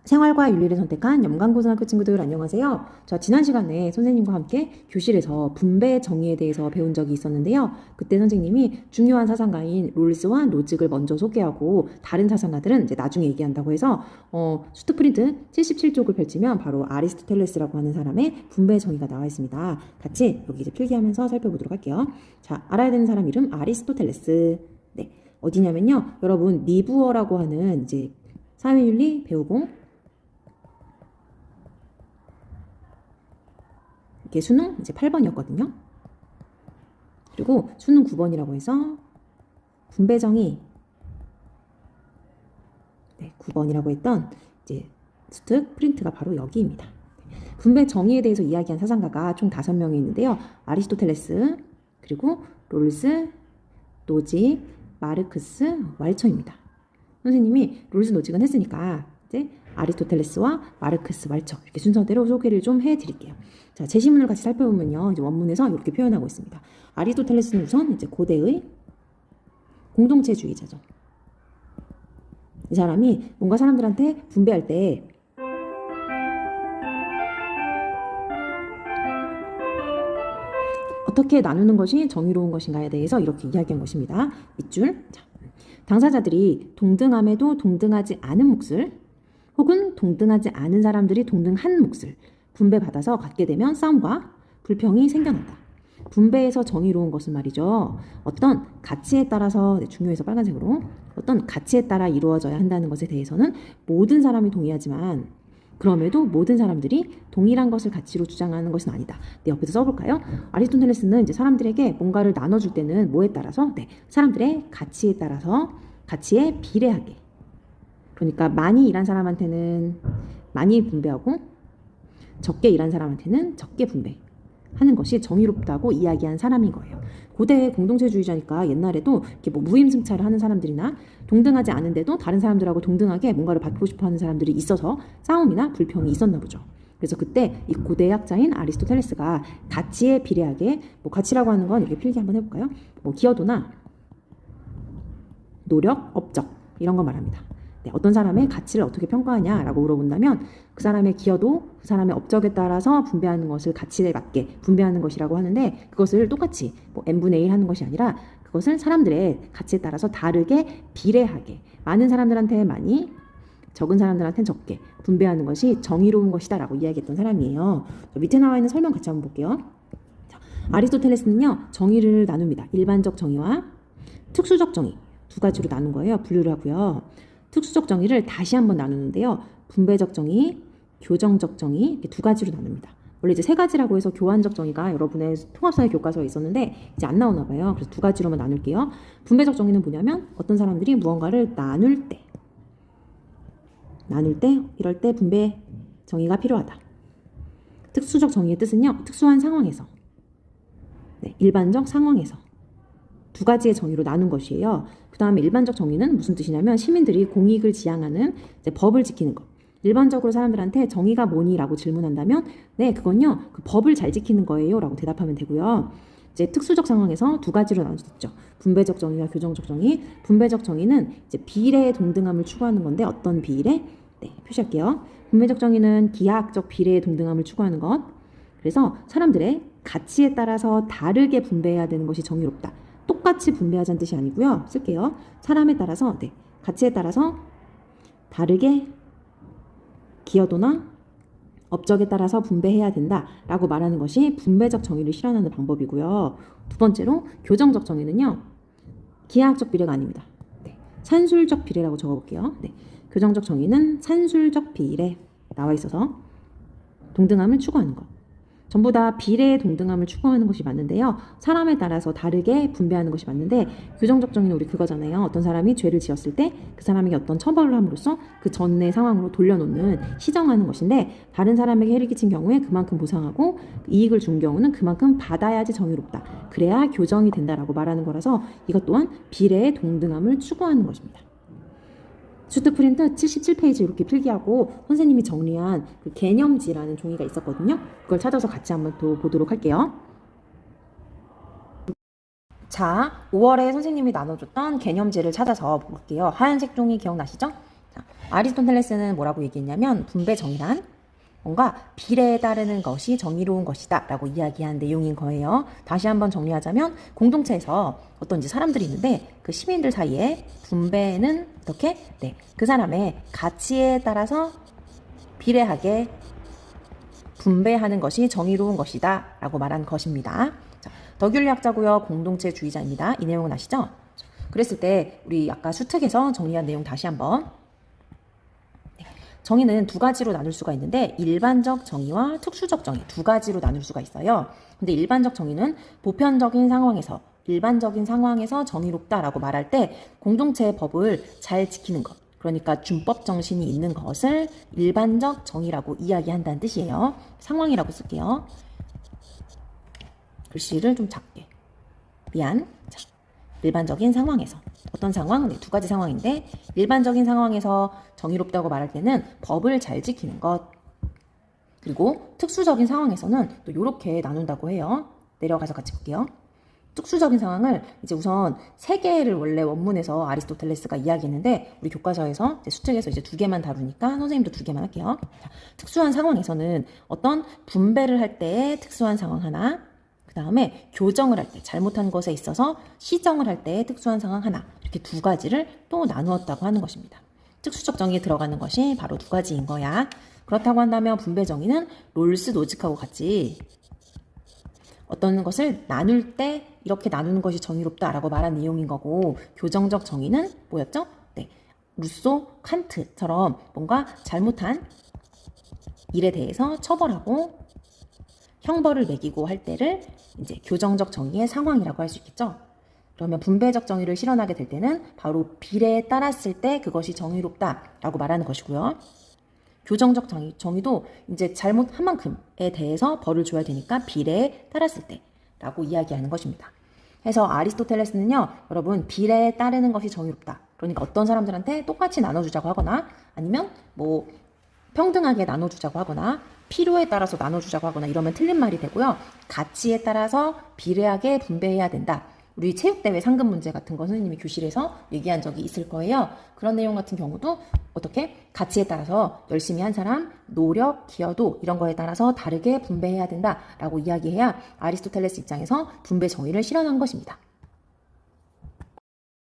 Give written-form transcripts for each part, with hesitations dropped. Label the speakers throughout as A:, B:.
A: 생활과 윤리를 선택한 영광고등학교 친구들 안녕하세요. 자, 지난 시간에 선생님과 함께 교실에서 분배 정의에 대해서 배운 적이 있었는데요. 그때 선생님이 중요한 사상가인 롤스와 노직을 먼저 소개하고 다른 사상가들은 이제 나중에 얘기한다고 해서 슈트프린트 77쪽을 펼치면 바로 아리스토텔레스라고 하는 사람의 분배 정의가 나와 있습니다. 같이 여기 이제 필기하면서 살펴보도록 할게요. 자, 알아야 되는 사람 이름 아리스토텔레스. 네, 어디냐면요. 여러분 니부어라고 하는 이제 사회윤리 배우고 이게 수능 이제 8번이었거든요. 그리고 수능 9번이라고 해서 분배정의 9번이라고 했던 이제 수특 프린트가 바로 여기입니다. 분배 정의에 대해서 이야기한 사상가가 총 5명이 있는데요. 아리스토텔레스, 그리고 롤스, 노직, 마르크스, 왈처입니다. 선생님이 롤스, 노직은 했으니까 이제 아리스토텔레스와 마르크스, 왈처 이렇게 순서대로 소개를 좀 해드릴게요. 자, 제시문을 같이 살펴보면요, 이제 원문에서 이렇게 표현하고 있습니다. 아리스토텔레스는 우선 이제 고대의 공동체주의자죠. 이 사람이 뭔가 사람들한테 분배할 때 어떻게 나누는 것이 정의로운 것인가에 대해서 이렇게 이야기한 것입니다. 밑줄. 자, 당사자들이 동등함에도 동등하지 않은 몫을 혹은 동등하지 않은 사람들이 동등한 몫을 분배받아서 갖게 되면 싸움과 불평이 생겨난다. 분배에서 정의로운 것은 말이죠. 어떤 가치에 따라서, 중요해서 빨간색으로, 어떤 가치에 따라 이루어져야 한다는 것에 대해서는 모든 사람이 동의하지만 그럼에도 모든 사람들이 동일한 것을 가치로 주장하는 것은 아니다. 네, 옆에서 써볼까요? 아리스토텔레스는 이제 사람들에게 뭔가를 나눠줄 때는 뭐에 따라서? 사람들의 가치에 따라서 가치에 비례하게. 그러니까 많이 일한 사람한테는 많이 분배하고 적게 일한 사람한테는 적게 분배하는 것이 정의롭다고 이야기한 사람인 거예요. 고대의 공동체주의자니까 옛날에도 이렇게 뭐 무임승차를 하는 사람들이나 동등하지 않은데도 다른 사람들하고 동등하게 뭔가를 받고 싶어하는 사람들이 있어서 싸움이나 불평이 있었나 보죠. 그래서 그때 이 고대 학자인 아리스토텔레스가 가치에 비례하게, 뭐 가치라고 하는 건 이렇게 필기 한번 해볼까요? 뭐 기여도나 노력, 업적 이런 거 말합니다. 네, 어떤 사람의 가치를 어떻게 평가하냐라고 물어본다면 그 사람의 기여도, 그 사람의 업적에 따라서 분배하는 것을 가치에 맞게 분배하는 것이라고 하는데, 그것을 똑같이 뭐 n분의 1 하는 것이 아니라 그것을 사람들의 가치에 따라서 다르게 비례하게, 많은 사람들한테 많이, 적은 사람들한테는 적게 분배하는 것이 정의로운 것이다 라고 이야기했던 사람이에요. 밑에 나와 있는 설명 같이 한번 볼게요. 자, 아리스토텔레스는요, 정의를 나눕니다. 일반적 정의와 특수적 정의 두 가지로 나눈 거예요. 분류를 하고요. 특수적 정의를 다시 한번 나누는데요. 분배적 정의, 교정적 정의 이렇게 두 가지로 나눕니다. 원래 이제 3가지라고 해서 교환적 정의가 여러분의 통합사회 교과서에 있었는데 이제 안 나오나 봐요. 그래서 2가지로만 나눌게요. 분배적 정의는 뭐냐면 어떤 사람들이 무언가를 나눌 때 이럴 때 분배 정의가 필요하다. 특수적 정의의 뜻은요, 특수한 상황에서, 일반적 상황에서 2가지의 정의로 나눈 것이에요. 그 다음에 일반적 정의는 무슨 뜻이냐면 시민들이 공익을 지향하는 이제 법을 지키는 것. 일반적으로 사람들한테 정의가 뭐니라고 질문한다면 그건요, 그 법을 잘 지키는 거예요 라고 대답하면 되고요. 이제 특수적 상황에서 2가지로 나눌 수 있죠. 분배적 정의와 교정적 정의. 분배적 정의는 이제 비례의 동등함을 추구하는 건데 어떤 비례? 표시할게요. 분배적 정의는 기하학적 비례의 동등함을 추구하는 것. 그래서 사람들의 가치에 따라서 다르게 분배해야 되는 것이 정의롭다. 똑같이 분배하자는 뜻이 아니고요. 쓸게요. 사람에 따라서, 가치에 따라서 다르게 기여도나 업적에 따라서 분배해야 된다라고 말하는 것이 분배적 정의를 실현하는 방법이고요. 2번째로 교정적 정의는요, 기하학적 비례가 아닙니다. 산술적 비례라고 적어볼게요. 교정적 정의는 산술적 비례 나와 있어서 동등함을 추구하는 것. 전부 다 비례의 동등함을 추구하는 것이 맞는데요. 사람에 따라서 다르게 분배하는 것이 맞는데, 교정적 정의는 우리 그거잖아요. 어떤 사람이 죄를 지었을 때 그 사람에게 어떤 처벌을 함으로써 그 전의 상황으로 돌려놓는, 시정하는 것인데, 다른 사람에게 해를 끼친 경우에 그만큼 보상하고 이익을 준 경우는 그만큼 받아야지 정의롭다. 그래야 교정이 된다라고 말하는 거라서 이것 또한 비례의 동등함을 추구하는 것입니다. 슈트프린트 77페이지 이렇게 필기하고 선생님이 정리한 그 개념지라는 종이가 있었거든요. 그걸 찾아서 같이 한번 또 보도록 할게요. 자, 5월에 선생님이 나눠줬던 개념지를 찾아서 볼게요. 하얀색 종이 기억나시죠? 자, 아리스토텔레스는 뭐라고 얘기했냐면 분배 정의란 뭔가 비례에 따르는 것이 정의로운 것이다 라고 이야기한 내용인 거예요. 다시 한번 정리하자면 공동체에서 어떤 이제 사람들이 있는데 그 시민들 사이에 분배는 어떻게? 네, 그 사람의 가치에 따라서 비례하게 분배하는 것이 정의로운 것이다 라고 말한 것입니다. 자, 덕윤리학자고요. 공동체주의자입니다. 이 내용은 아시죠? 그랬을 때 우리 아까 수특에서 정리한 내용 다시 한번. 정의는 두 가지로 나눌 수가 있는데 일반적 정의와 특수적 정의 두 가지로 나눌 수가 있어요. 근데 일반적 정의는 보편적인 상황에서 일반적인 상황에서 정의롭다라고 말할 때 공동체의 법을 잘 지키는 것, 그러니까 준법 정신이 있는 것을 일반적 정의라고 이야기한다는 뜻이에요. 상황이라고 쓸게요. 글씨를 좀 작게. 미안. 자, 일반적인 상황에서. 어떤 상황? 네, 두 가지 상황인데 일반적인 상황에서 정의롭다고 말할 때는 법을 잘 지키는 것. 그리고 특수적인 상황에서는 또 이렇게 나눈다고 해요. 내려가서 같이 볼게요. 특수적인 상황을 이제 우선 세 개를 원래 원문에서 아리스토텔레스가 이야기했는데 우리 교과서에서 이제 수특에서 이제 두 개만 다루니까 선생님도 두 개만 할게요. 자, 특수한 상황에서는 어떤 분배를 할 때의 특수한 상황 하나, 그 다음에 교정을 할 때 잘못한 것에 있어서 시정을 할 때의 특수한 상황 하나, 이렇게 두 가지를 또 나누었다고 하는 것입니다. 특수적 정의에 들어가는 것이 바로 두 가지인 거야. 그렇다고 한다면 분배 정의는 롤스 노직하고 같이 어떤 것을 나눌 때 이렇게 나누는 것이 정의롭다라고 말한 내용인 거고, 교정적 정의는 뭐였죠? 네, 루소, 칸트처럼 뭔가 잘못한 일에 대해서 처벌하고 형벌을 매기고 할 때를 이제 교정적 정의의 상황이라고 할 수 있겠죠. 그러면 분배적 정의를 실현하게 될 때는 바로 비례에 따랐을 때 그것이 정의롭다라고 말하는 것이고요. 교정적 정의도 이제 잘못한 만큼에 대해서 벌을 줘야 되니까 비례에 따랐을 때라고 이야기하는 것입니다. 그래서 아리스토텔레스는요, 여러분 비례에 따르는 것이 정의롭다. 그러니까 어떤 사람들한테 똑같이 나눠주자고 하거나 아니면 뭐 평등하게 나눠주자고 하거나 필요에 따라서 나눠주자고 하거나 이러면 틀린 말이 되고요. 가치에 따라서 비례하게 분배해야 된다. 우리 체육대회 상금 문제 같은 거 선생님이 교실에서 얘기한 적이 있을 거예요. 그런 내용 같은 경우도 어떻게 가치에 따라서 열심히 한 사람, 노력, 기여도 이런 거에 따라서 다르게 분배해야 된다라고 이야기해야 아리스토텔레스 입장에서 분배 정의를 실현한 것입니다.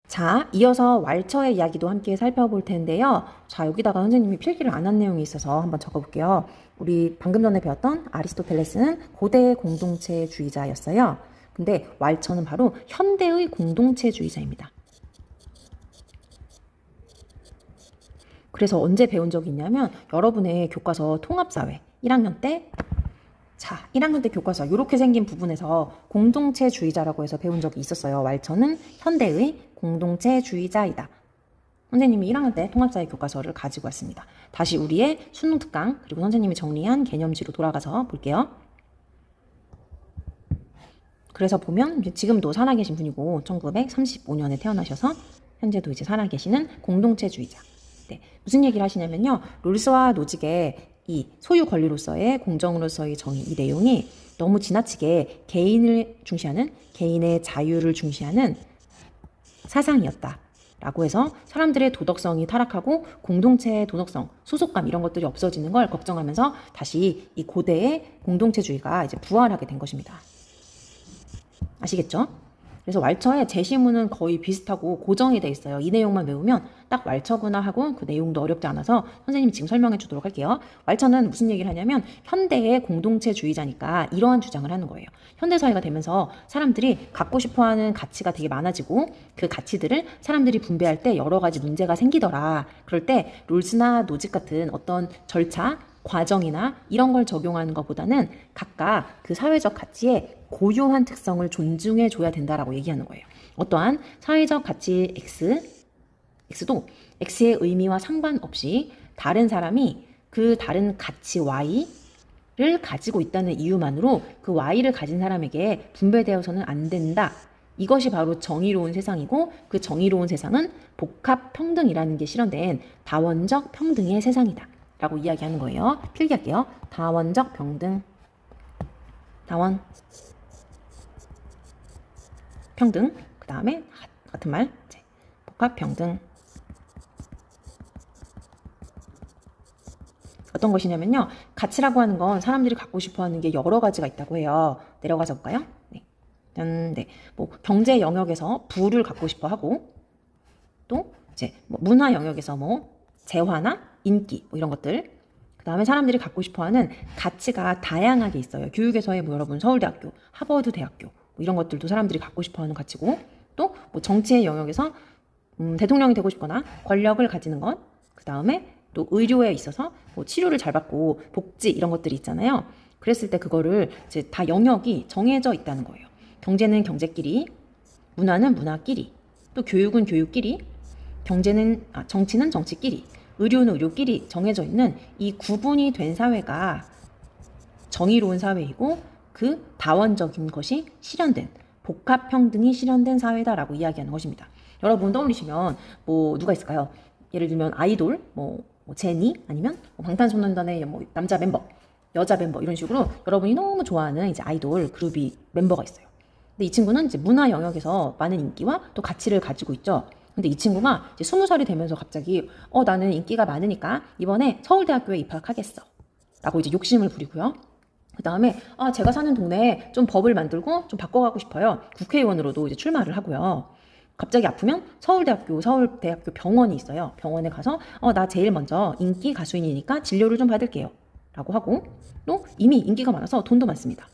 A: 자, 이어서 왈처의 이야기도 함께 살펴볼 텐데요. 자, 여기다가 선생님이 필기를 안 한 내용이 있어서 한번 적어볼게요. 우리 방금 전에 배웠던 아리스토텔레스는 고대 공동체주의자였어요. 근데 왈처는 바로 현대의 공동체주의자입니다. 그래서 언제 배운 적이 있냐면 여러분의 교과서 통합사회 1학년 때 1학년 때 교과서 이렇게 생긴 부분에서 공동체주의자라고 해서 배운 적이 있었어요. 왈처는 현대의 공동체주의자이다. 선생님이 1학년 때 통합사회 교과서를 가지고 왔습니다. 다시 우리의 수능 특강 그리고 선생님이 정리한 개념지로 돌아가서 볼게요. 그래서 보면 지금도 살아계신 분이고 1935년에 태어나셔서 현재도 이제 살아계시는 공동체주의자. 네, 무슨 얘기를 하시냐면요. 롤스와 노직의 이 소유 권리로서의 공정으로서의 정의 이 내용이 너무 지나치게 개인을 중시하는 개인의 자유를 중시하는 사상이었다. 라고 해서 사람들의 도덕성이 타락하고 공동체의 도덕성, 소속감 이런 것들이 없어지는 걸 걱정하면서 다시 이 고대의 공동체주의가 이제 부활하게 된 것입니다. 아시겠죠? 그래서 왈처의 제시문은 거의 비슷하고 고정이 돼 있어요. 이 내용만 외우면 딱 왈처구나 하고 그 내용도 어렵지 않아서 선생님이 지금 설명해 주도록 할게요. 왈처는 무슨 얘기를 하냐면 현대의 공동체주의자니까 이러한 주장을 하는 거예요. 현대사회가 되면서 사람들이 갖고 싶어하는 가치가 되게 많아지고 그 가치들을 사람들이 분배할 때 여러 가지 문제가 생기더라. 그럴 때 롤스나 노직 같은 어떤 절차, 과정이나 이런 걸 적용하는 것보다는 각각 그 사회적 가치에 고유한 특성을 존중해 줘야 된다라고 얘기하는 거예요. 어떠한 사회적 가치 X도 X의 의미와 상관없이 다른 사람이 그 다른 가치 Y를 가지고 있다는 이유만으로 그 Y를 가진 사람에게 분배되어서는 안 된다. 이것이 바로 정의로운 세상이고 그 정의로운 세상은 복합평등이라는 게 실현된 다원적 평등의 세상이다. 라고 이야기하는 거예요. 필기할게요. 다원적 평등. 다원. 평등. 그 다음에 같은 말. 복합 평등. 어떤 것이냐면요. 가치라고 하는 건 사람들이 갖고 싶어 하는 게 여러 가지가 있다고 해요. 내려가서 볼까요? 네. 네. 뭐 경제 영역에서 부를 갖고 싶어 하고, 또 이제 뭐 문화 영역에서 뭐 재화나 인기 뭐 이런 것들. 그다음에 사람들이 갖고 싶어 하는 가치가 다양하게 있어요. 교육에서의 뭐 여러분 서울대학교, 하버드 대학교 뭐 이런 것들도 사람들이 갖고 싶어 하는 가치고, 또 뭐 정치의 영역에서 대통령이 되고 싶거나 권력을 가지는 것, 그다음에 또 의료에 있어서 뭐 치료를 잘 받고 복지 이런 것들이 있잖아요. 그랬을 때 그거를 이제 다 영역이 정해져 있다는 거예요. 경제는 경제끼리, 문화는 문화끼리, 또 교육은 교육끼리, 정치는 정치끼리, 의료는 의료끼리 정해져 있는 이 구분이 된 사회가 정의로운 사회이고, 그 다원적인 것이 실현된, 복합평등이 실현된 사회다라고 이야기하는 것입니다. 여러분 떠올리시면 뭐 누가 있을까요? 예를 들면 아이돌, 뭐 제니, 아니면 뭐 방탄소년단의 뭐 남자 멤버, 여자 멤버 이런 식으로 여러분이 너무 좋아하는 이제 아이돌 그룹이 멤버가 있어요. 근데 이 친구는 이제 문화 영역에서 많은 인기와 또 가치를 가지고 있죠. 근데 이 친구가 이제 20살이 되면서 갑자기 나는 인기가 많으니까 이번에 서울대학교에 입학하겠어 라고 이제 욕심을 부리고요. 그 다음에 제가 사는 동네에 좀 법을 만들고 좀 바꿔가고 싶어요. 국회의원으로도 이제 출마를 하고요. 갑자기 아프면 서울대학교 병원이 있어요. 병원에 가서 나 제일 먼저 인기 가수인이니까 진료를 좀 받을게요 라고 하고, 또 이미 인기가 많아서 돈도 많습니다.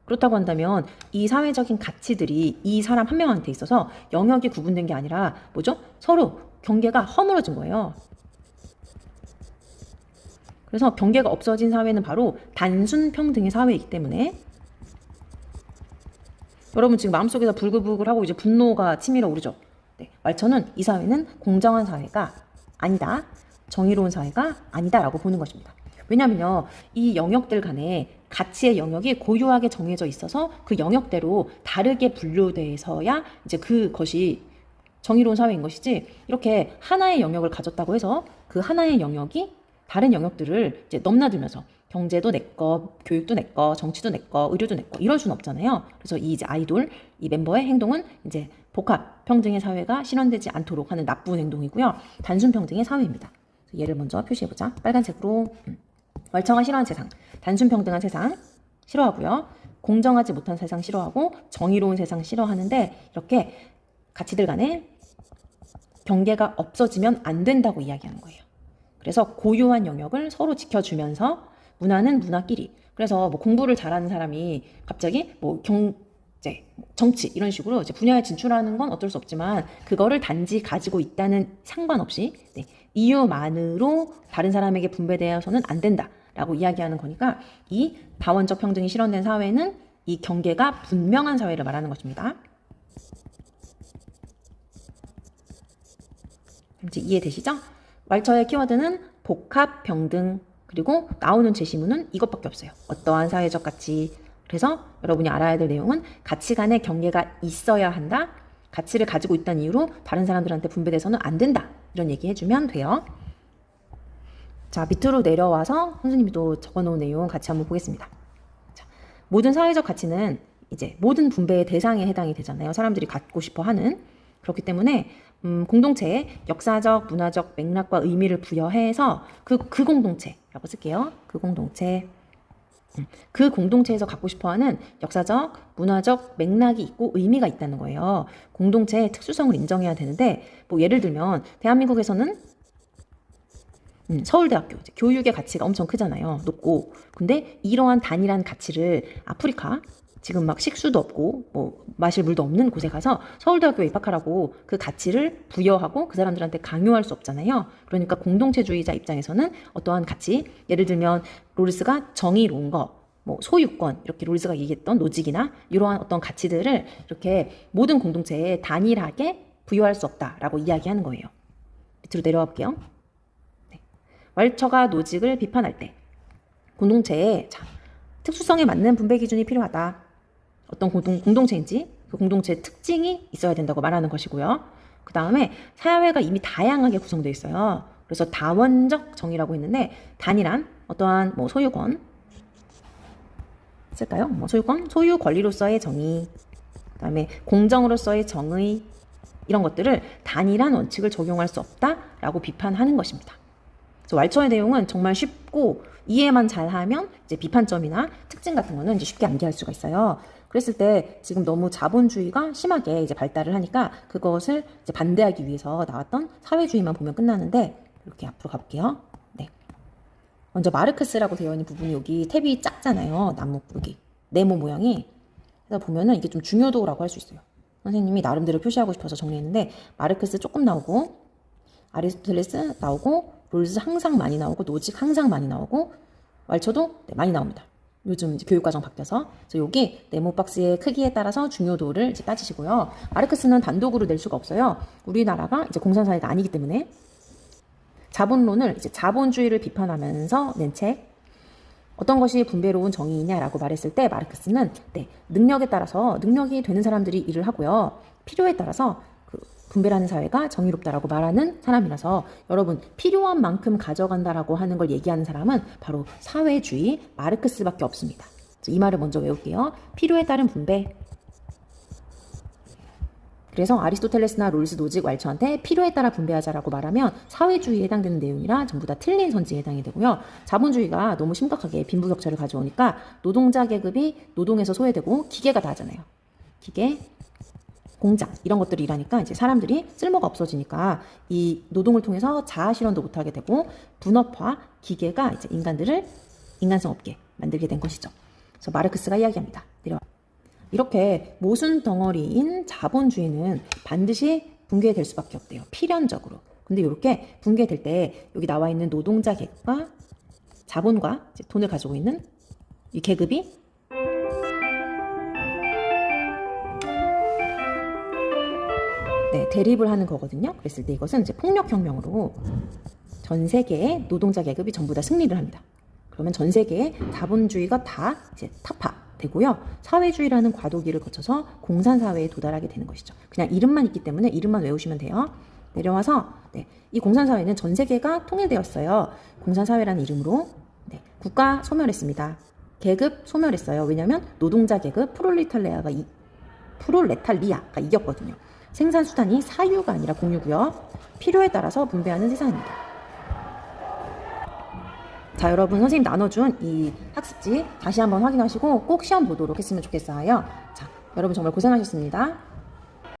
A: 그렇다고 한다면 이 사회적인 가치들이 이 사람 한 명한테 있어서 영역이 구분된 게 아니라 뭐죠? 서로 경계가 허물어진 거예요. 그래서 경계가 없어진 사회는 바로 단순 평등의 사회이기 때문에, 여러분 지금 마음속에서 불글불글하고 이제 분노가 치밀어 오르죠. 네, 말처는 이 사회는 공정한 사회가 아니다, 정의로운 사회가 아니다라고 보는 것입니다. 왜냐하면요, 이 영역들 간에 가치의 영역이 고유하게 정해져 있어서 그 영역대로 다르게 분류돼서야 이제 그것이 정의로운 사회인 것이지, 이렇게 하나의 영역을 가졌다고 해서 그 하나의 영역이 다른 영역들을 이제 넘나들면서 경제도 내 거, 교육도 내 거, 정치도 내 거, 의료도 내 거 이럴 수는 없잖아요. 그래서 이 이제 아이돌 이 멤버의 행동은 이제 복합 평등의 사회가 실현되지 않도록 하는 나쁜 행동이고요. 단순 평등의 사회입니다. 얘를 먼저 표시해 보자. 빨간색으로. 멀쩡한 싫어하는 세상, 단순 평등한 세상 싫어하고요. 공정하지 못한 세상 싫어하고, 정의로운 세상 싫어하는데, 이렇게 가치들 간에 경계가 없어지면 안 된다고 이야기하는 거예요. 그래서 고유한 영역을 서로 지켜주면서 문화는 문화끼리, 그래서 뭐 공부를 잘하는 사람이 갑자기 뭐 경제, 정치 이런 식으로 이제 분야에 진출하는 건 어쩔 수 없지만, 그거를 단지 가지고 있다는 상관없이 이유만으로 다른 사람에게 분배되어서는 안 된다라고 이야기하는 거니까, 이 다원적 평등이 실현된 사회는 이 경계가 분명한 사회를 말하는 것입니다. 이제 이해되시죠? 말처의 키워드는 복합, 평등, 그리고 나오는 제시문은 이것밖에 없어요. 어떠한 사회적 가치. 그래서 여러분이 알아야 될 내용은 가치 간의 경계가 있어야 한다. 가치를 가지고 있다는 이유로 다른 사람들한테 분배돼서는 안 된다. 이런 얘기 해주면 돼요. 자, 밑으로 내려와서 선생님이 또 적어놓은 내용 같이 한번 보겠습니다. 자, 모든 사회적 가치는 이제 모든 분배의 대상에 해당이 되잖아요. 사람들이 갖고 싶어 하는. 그렇기 때문에 공동체의 역사적, 문화적 맥락과 의미를 부여해서 그 공동체라고 쓸게요. 그 공동체. 그 공동체에서 갖고 싶어하는 역사적, 문화적 맥락이 있고 의미가 있다는 거예요. 공동체의 특수성을 인정해야 되는데, 뭐 예를 들면 대한민국에서는 서울대학교 교육의 가치가 엄청 크잖아요. 높고. 근데 이러한 단일한 가치를 아프리카, 지금 막 식수도 없고 뭐 마실 물도 없는 곳에 가서 서울대학교에 입학하라고 그 가치를 부여하고 그 사람들한테 강요할 수 없잖아요. 그러니까 공동체주의자 입장에서는 어떠한 가치, 예를 들면 롤스가 정의로운 거, 뭐 소유권, 이렇게 롤스가 얘기했던 노직이나 이러한 어떤 가치들을 이렇게 모든 공동체에 단일하게 부여할 수 없다라고 이야기하는 거예요. 밑으로 내려와 볼게요. 네. 왈처가 노직을 비판할 때 공동체의 특수성에 맞는 분배 기준이 필요하다. 어떤 공동체인지 그 공동체의 특징이 있어야 된다고 말하는 것이고요. 그 다음에 사회가 이미 다양하게 구성되어 있어요. 그래서 다원적 정의라고 했는데, 단일한 어떠한 뭐 소유권 쓸까요? 뭐 소유권, 소유 권리로서의 정의, 그 다음에 공정으로서의 정의, 이런 것들을 단일한 원칙을 적용할 수 없다라고 비판하는 것입니다. 그래서 왈처의 내용은 정말 쉽고 이해만 잘하면 이제 비판점이나 특징 같은 거는 이제 쉽게 암기할 수가 있어요. 그랬을 때 지금 너무 자본주의가 심하게 이제 발달을 하니까 그것을 이제 반대하기 위해서 나왔던 사회주의만 보면 끝나는데 이렇게 앞으로 가볼게요. 네. 먼저 마르크스라고 되어 있는 부분이 여기 탭이 작잖아요. 나무 여기 네모 모양이. 그래서 보면은 이게 좀 중요도라고 할 수 있어요. 선생님이 나름대로 표시하고 싶어서 정리했는데 마르크스 조금 나오고 아리스토텔레스 나오고 롤스 항상 많이 나오고 노직 항상 많이 나오고 왈처도 네, 많이 나옵니다. 요즘 이제 교육과정 바뀌어서. 그래서 여기 네모 박스의 크기에 따라서 중요도를 이제 따지시고요. 마르크스는 단독으로 낼 수가 없어요. 우리나라가 이제 공산사회가 아니기 때문에 자본론을 이제 자본주의를 비판하면서 낸 책. 어떤 것이 분배로운 정의이냐라고 말했을 때 마르크스는 네, 능력에 따라서 능력이 되는 사람들이 일을 하고요. 필요에 따라서 그 분배라는 사회가 정의롭다라고 말하는 사람이라서 여러분 필요한 만큼 가져간다라고 하는 걸 얘기하는 사람은 바로 사회주의 마르크스밖에 없습니다. 이 말을 먼저 외울게요. 필요에 따른 분배. 그래서 아리스토텔레스나 롤스, 노직, 왈처한테 필요에 따라 분배하자라고 말하면 사회주의에 해당되는 내용이라 전부 다 틀린 선지에 해당이 되고요. 자본주의가 너무 심각하게 빈부격차를 가져오니까 노동자 계급이 노동에서 소외되고 기계가 다 하잖아요. 기계, 공장 이런 것들이 일하니까 이제 사람들이 쓸모가 없어지니까 이 노동을 통해서 자아 실현도 못하게 되고 분업화, 기계가 이제 인간들을 인간성 없게 만들게 된 것이죠. 그래서 마르크스가 이야기합니다. 내려와. 이렇게 모순 덩어리인 자본주의는 반드시 붕괴될 수밖에 없대요. 필연적으로. 근데 이렇게 붕괴될 때 여기 나와 있는 노동자 계급과 자본과 이제 돈을 가지고 있는 이 계급이 네, 대립을 하는 거거든요. 그랬을 때 이것은 이제 폭력혁명으로 전 세계의 노동자 계급이 전부 다 승리를 합니다. 그러면 전 세계의 자본주의가 다 이제 타파되고요. 사회주의라는 과도기를 거쳐서 공산사회에 도달하게 되는 것이죠. 그냥 이름만 있기 때문에 이름만 외우시면 돼요. 내려와서 네, 이 공산사회는 전 세계가 통일되었어요. 공산사회라는 이름으로 네, 국가 소멸했습니다. 계급 소멸했어요. 왜냐하면 노동자 계급 프롤레탈리아가 이겼거든요. 생산수단이 사유가 아니라 공유고요. 필요에 따라서 분배하는 세상입니다. 자, 여러분 선생님 나눠준 이 학습지 다시 한번 확인하시고 꼭 시험 보도록 했으면 좋겠어요. 자, 여러분 정말 고생하셨습니다.